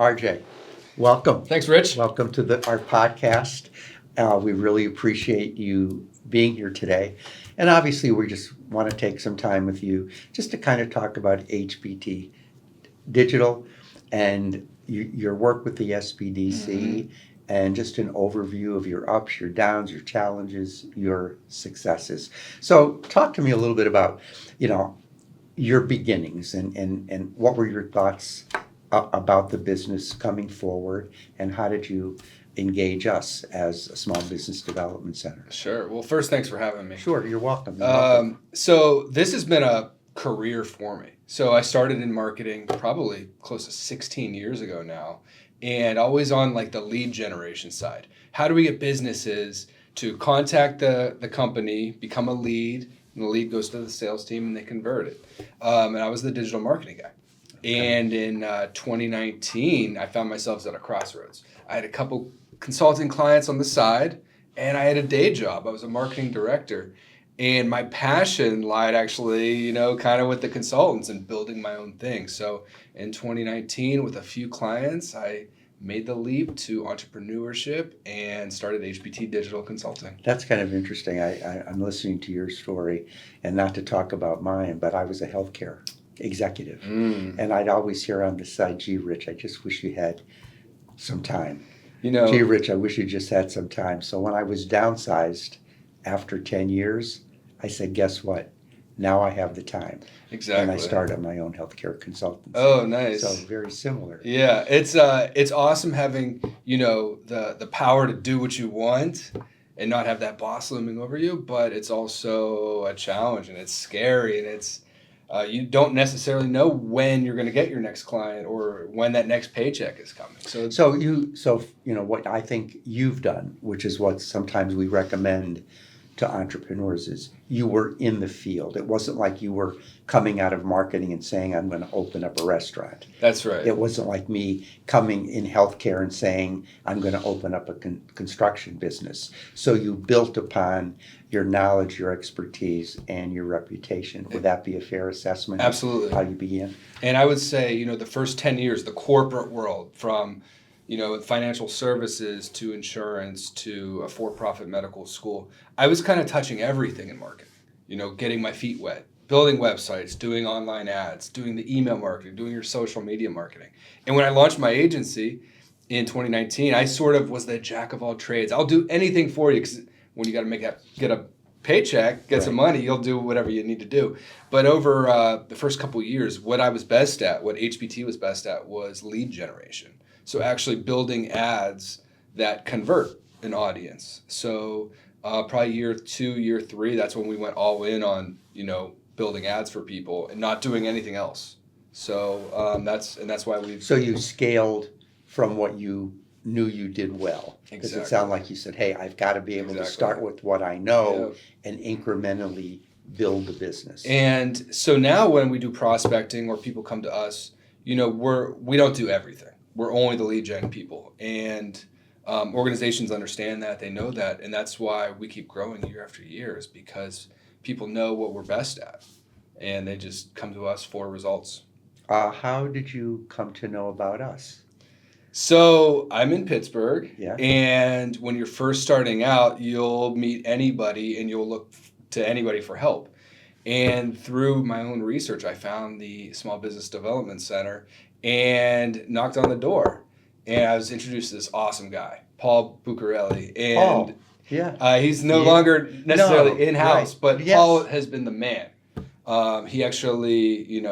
RJ, welcome. Thanks, Rich. Welcome to our podcast. We really appreciate you being here today. And obviously, we just want to take some time with you just to kind of talk about HBT Digital and your work with the SBDC and just an overview of your ups, your downs, your challenges, your successes. So talk to me a little bit about, your beginnings and what were your thoughts about the business coming forward, and how did you engage us as a small business development center? Sure. Well, first, thanks for having me. Sure, you're welcome. You're welcome. So this has been a career for me. So I started in marketing probably close to 16 years ago now, and always on like the lead generation side. How do we get businesses to contact the company, become a lead, and the lead goes to the sales team and they convert it. And I was the digital marketing guy. And in 2019, I found myself at a crossroads. I had a couple consulting clients on the side, and I had a day job. I was a marketing director. And my passion lied actually, kind of with the consultants and building my own thing. So in 2019, with a few clients, I made the leap to entrepreneurship and started HBT Digital Consulting. That's kind of interesting. I'm listening to your story, and not to talk about mine, but I was a healthcare executive. And I'd always hear on the side, gee, Rich, I just wish you had some time. Gee, Rich, I wish you just had some time. So when I was downsized after 10 years, I said, guess what? Now I have the time. Exactly. And I started my own healthcare consultancy. Oh, nice. So very similar. Yeah, it's awesome having, the power to do what you want and not have that boss looming over you, but it's also a challenge, and it's scary, and it's you don't necessarily know when you're going to get your next client or when that next paycheck is coming. So what I think you've done, which is what sometimes we recommend to entrepreneurs, is you were in the field. It wasn't like you were coming out of marketing and saying, I'm going to open up a restaurant. That's right. It wasn't like me coming in healthcare and saying, I'm going to open up a construction business. So you built upon your knowledge, your expertise, and your reputation. Would that be a fair assessment? Absolutely. Of how you began? And I would say, the first 10 years, the corporate world, from financial services to insurance to a for-profit medical school, I was kind of touching everything in marketing, getting my feet wet, building websites, doing online ads, doing the email marketing, doing your social media marketing. And when I launched my agency in 2019, I sort of was the jack of all trades. I'll do anything for you, because when you got to get a paycheck, get some money, you'll do whatever you need to do. But over the first couple of years, what I was best at, what HBT was best at, was lead generation. So actually building ads that convert an audience. So probably year 2, year 3, that's when we went all in on, building ads for people and not doing anything else. So that's why we've... So you scaled from what you knew you did well. Exactly. Because it sounded like you said, hey, I've got to be able to start with what I know and incrementally build the business. And so now when we do prospecting or people come to us, we don't do everything. We're only the lead gen people, and organizations understand that, they know that, and that's why we keep growing year after year, is because people know what we're best at, and they just come to us for results. How did you come to know about us? So I'm in Pittsburgh, Yeah. And when you're first starting out, you'll meet anybody and you'll look to anybody for help. And through my own research, I found the Small Business Development Center and knocked on the door. And I was introduced to this awesome guy, Paul Buccarelli. And he's no longer necessarily in-house, but Paul has been the man. He actually,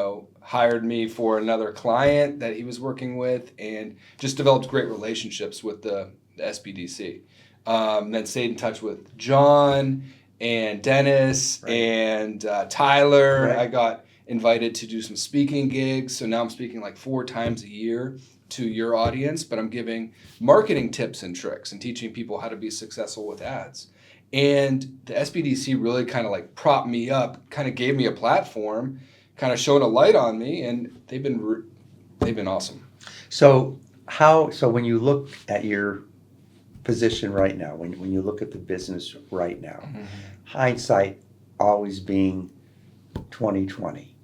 hired me for another client that he was working with, and just developed great relationships with the SBDC. Then stayed in touch with John and Dennis and Tyler. Right. I got invited to do some speaking gigs, so now I'm speaking like 4 times a year to your audience, but I'm giving marketing tips and tricks and teaching people how to be successful with ads. And the SBDC really kind of like propped me up, kind of gave me a platform, kind of shone a light on me, and they've been awesome. So when you look at your position right now, when you look at the business right now, hindsight always being 2020,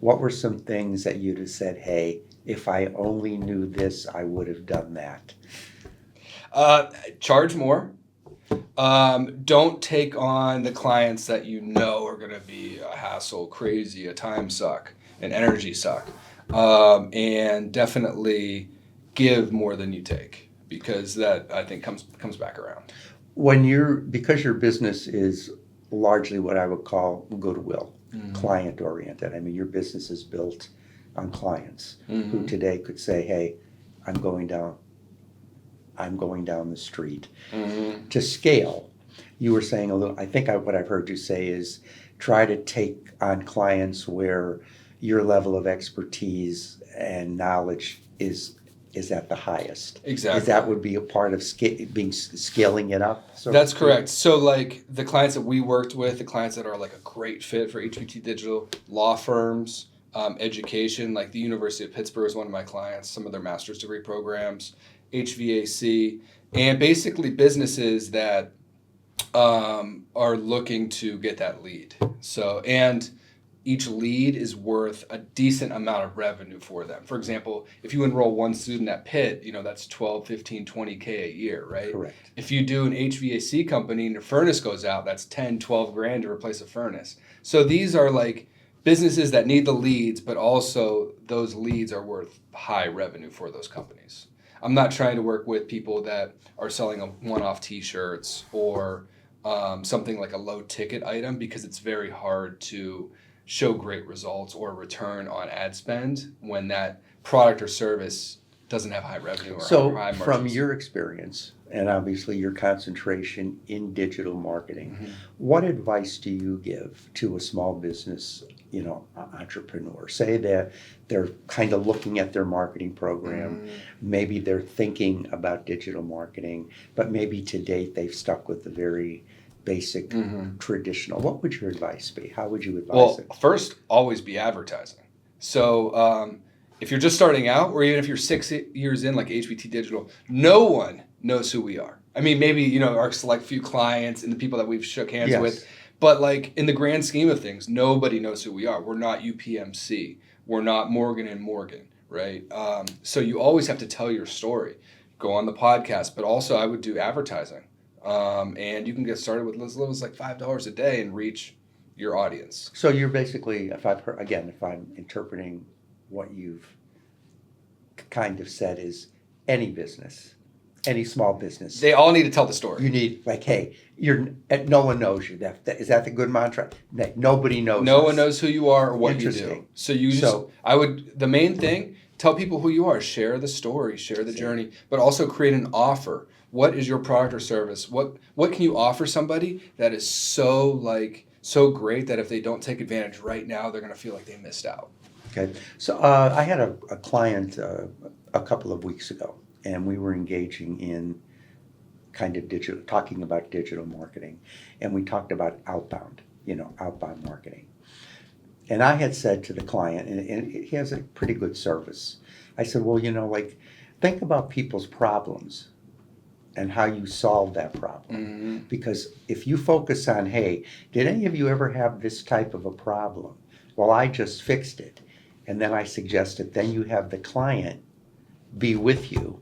what were some things that you'd have said, hey, if I only knew this, I would have done that? Charge more. Don't take on the clients that you know are going to be a hassle, crazy, a time suck, an energy suck. And definitely give more than you take, because that, I think, comes back around. Because your business is largely what I would call goodwill, client oriented. I mean, your business is built on clients who today could say, "Hey, I'm going down the street." To scale, you were saying I think what I've heard you say is try to take on clients where your level of expertise and knowledge is at the highest. Exactly. That would be a part of scaling it up? That's correct. So like the clients that we worked with, the clients that are like a great fit for HBT Digital, law firms, education, like the University of Pittsburgh is one of my clients, some of their master's degree programs, HVAC, and basically businesses that are looking to get that lead. So, and each lead is worth a decent amount of revenue for them. For example, if you enroll one student at Pitt, that's 12, 15, 20K a year, right? Correct. If you do an HVAC company and your furnace goes out, that's 10, 12 grand to replace a furnace. So these are like businesses that need the leads, but also those leads are worth high revenue for those companies. I'm not trying to work with people that are selling one-off t-shirts or something like a low ticket item, because it's very hard to show great results or return on ad spend when that product or service doesn't have high revenue or high margins. From your experience, and obviously your concentration in digital marketing, what advice do you give to a small business, entrepreneur? Say that they're kind of looking at their marketing program, maybe they're thinking about digital marketing, but maybe to date they've stuck with the very basic, traditional. What would your advice be? How would you advise it? Well, first, always be advertising. So if you're just starting out, or even if you're 6 years in, like HBT Digital, no one knows who we are. I mean, maybe, our select few clients and the people that we've shook hands with, but like in the grand scheme of things, nobody knows who we are. We're not UPMC. We're not Morgan & Morgan, right? So you always have to tell your story. Go on the podcast, but also I would do advertising. And you can get started with as little as like $5 a day and reach your audience. So you're basically, if I'm interpreting what you've kind of said, is any business, any small business, they all need to tell the story. You need, like, hey, no one knows you. Is that the good mantra? Nobody knows. No one knows who you are or what you do. So the main thing, tell people who you are. Share the story, share the journey, but also create an offer. What is your product or service? What can you offer somebody that is so great that if they don't take advantage right now, they're going to feel like they missed out? Okay. So I had a client a couple of weeks ago, and we were engaging in kind of talking about digital marketing, and we talked about outbound marketing. And I had said to the client, and he has a pretty good service, I said, well, think about people's problems and how you solve that problem. Because if you focus on, hey, did any of you ever have this type of a problem? Well, I just fixed it. And then I suggested, then you have the client be with you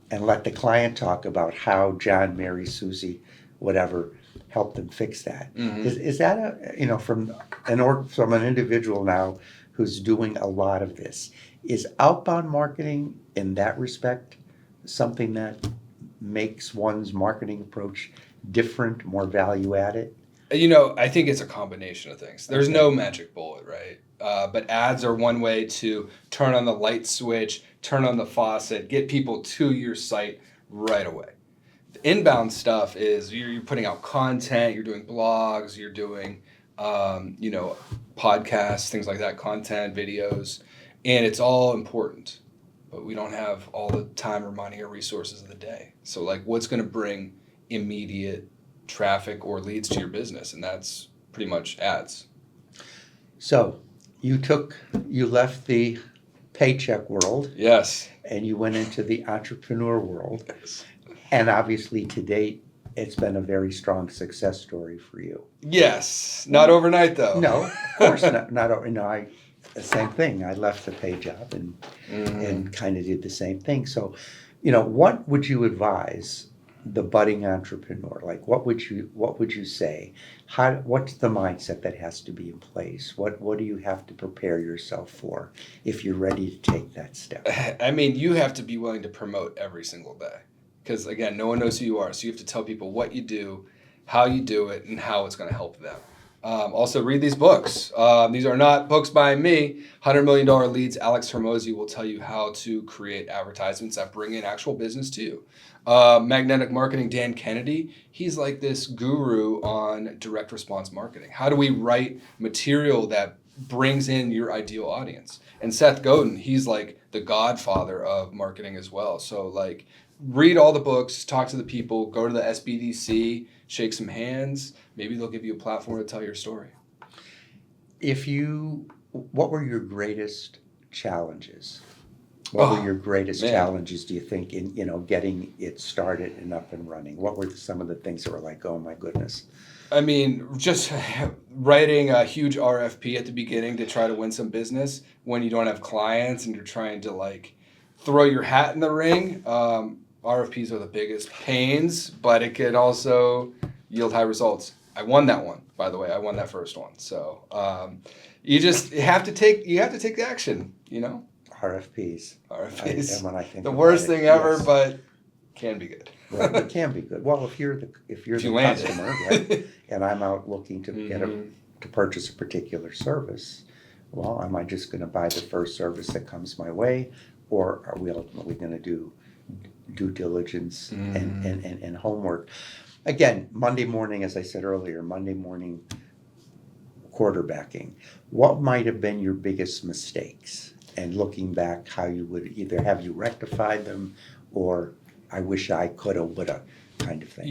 and let the client talk about how John, Mary, Susie, whatever, helped them fix that. Is that from an individual now who's doing a lot of this, is outbound marketing in that respect something that makes one's marketing approach different, more value added? I think it's a combination of things. There's no magic bullet, right? But ads are one way to turn on the light switch, turn on the faucet, get people to your site right away. The inbound stuff is you're putting out content, you're doing blogs, you're doing, podcasts, things like that, content, videos, and it's all important. But we don't have all the time or money or resources of the day. So what's going to bring immediate traffic or leads to your business? And that's pretty much ads. So you left the paycheck world. Yes. And you went into the entrepreneur world. Yes. And obviously to date, it's been a very strong success story for you. Yes. Not overnight though. No, of course not. the same thing. I left the pay job and kind of did the same thing. So, what would you advise the budding entrepreneur? Like, what would you say? What's the mindset that has to be in place? What do you have to prepare yourself for if you're ready to take that step? I mean, you have to be willing to promote every single day. Because again, no one knows who you are. So you have to tell people what you do, how you do it, and how it's going to help them. Also, read these books. These are not books by me. $100 Million Leads, Alex Hormozi will tell you how to create advertisements that bring in actual business to you. Magnetic Marketing, Dan Kennedy, he's like this guru on direct response marketing. How do we write material that brings in your ideal audience? And Seth Godin, he's like the godfather of marketing as well. So like, read all the books, talk to the people, go to the SBDC, shake some hands. Maybe they'll give you a platform to tell your story. What were your greatest challenges? What were your greatest challenges, do you think, in getting it started and up and running? What were some of the things that were like, oh my goodness? I mean, just writing a huge RFP at the beginning to try to win some business when you don't have clients and you're trying to like throw your hat in the ring. RFPs are the biggest pains, but it could also yield high results. I won that one, by the way. I won that first one. So you have to take the action, RFPs. RFPs. When I think the worst thing ever, yes. but can be good. Right, it can be good. Well, if you're the customer, right, and I'm out looking to to purchase a particular service, well, am I just going to buy the first service that comes my way, or are we ultimately going to do due diligence and homework? Again, Monday morning, as I said earlier, Monday morning quarterbacking. What might have been your biggest mistakes? And looking back, how you would either have you rectified them, or I wish I coulda, woulda kind of thing.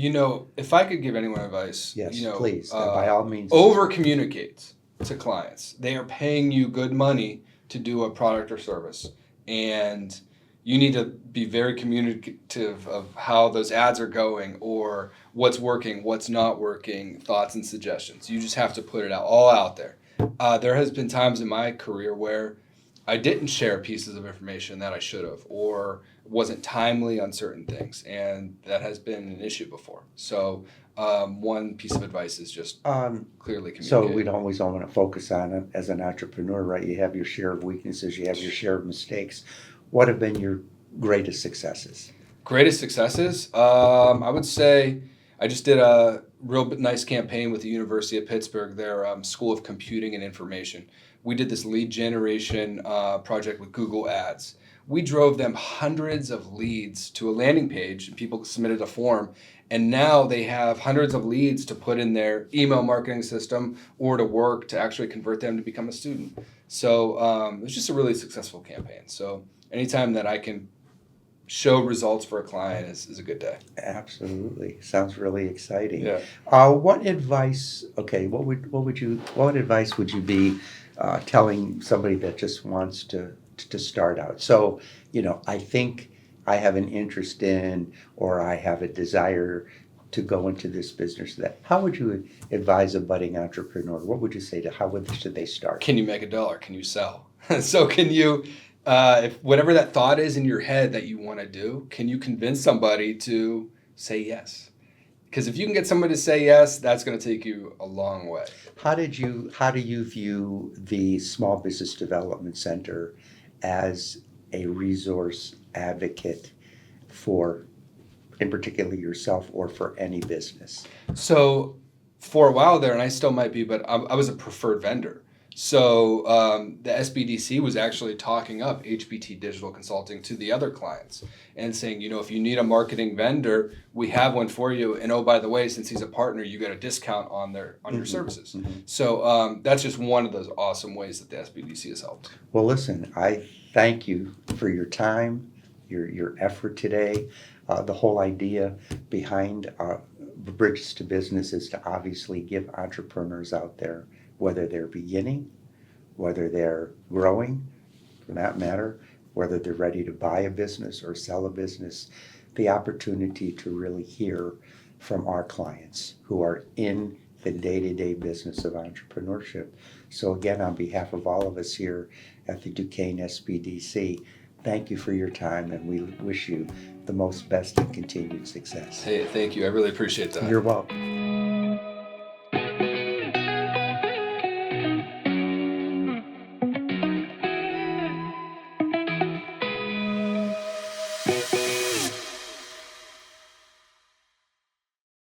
If I could give anyone advice, yes, please, by all means. Over communicate to clients. They are paying you good money to do a product or service, and you need to be very communicative of how those ads are going, or what's working, what's not working, thoughts and suggestions. You just have to put it all out there. There has been times in my career where I didn't share pieces of information that I should have, or wasn't timely on certain things, and that has been an issue before. So one piece of advice is just clearly communicate. So we always want to focus on it as an entrepreneur, right? You have your share of weaknesses, you have your share of mistakes. What have been your greatest successes? Greatest successes? I would say I just did a real nice campaign with the University of Pittsburgh, their School of Computing and Information. We did this lead generation project with Google Ads. We drove them hundreds of leads to a landing page, and people submitted a form, and now they have hundreds of leads to put in their email marketing system or to work to actually convert them to become a student. So it was just a really successful campaign. So anytime that I can show results for a client is a good day. Absolutely. Sounds really exciting. Yeah. What advice, what advice would you be telling somebody that just wants to start out? So, I think I have an interest in, or I have a desire to go into this business. How would you advise a budding entrepreneur? What would you say should they start? Can you make $1? Can you sell? So can you, if whatever that thought is in your head that you want to do, can you convince somebody to say yes? Because if you can get somebody to say yes, that's going to take you a long way. How do you view the Small Business Development Center as a resource advocate for, in particular, yourself or for any business? So for a while there, and I still might be, but I was a preferred vendor. So the SBDC was actually talking up HBT Digital Consulting to the other clients and saying, if you need a marketing vendor, we have one for you. And oh, by the way, since he's a partner, you get a discount on your services. Mm-hmm. So that's just one of those awesome ways that the SBDC has helped. Well, listen, I thank you for your time, your effort today. The whole idea behind Bridges to Business is to obviously give entrepreneurs out there, whether they're beginning, whether they're growing, for that matter, whether they're ready to buy a business or sell a business, the opportunity to really hear from our clients who are in the day-to-day business of entrepreneurship. So again, on behalf of all of us here at the Duquesne SBDC, thank you for your time, and we wish you the most best and continued success. Hey, thank you. I really appreciate that. You're welcome.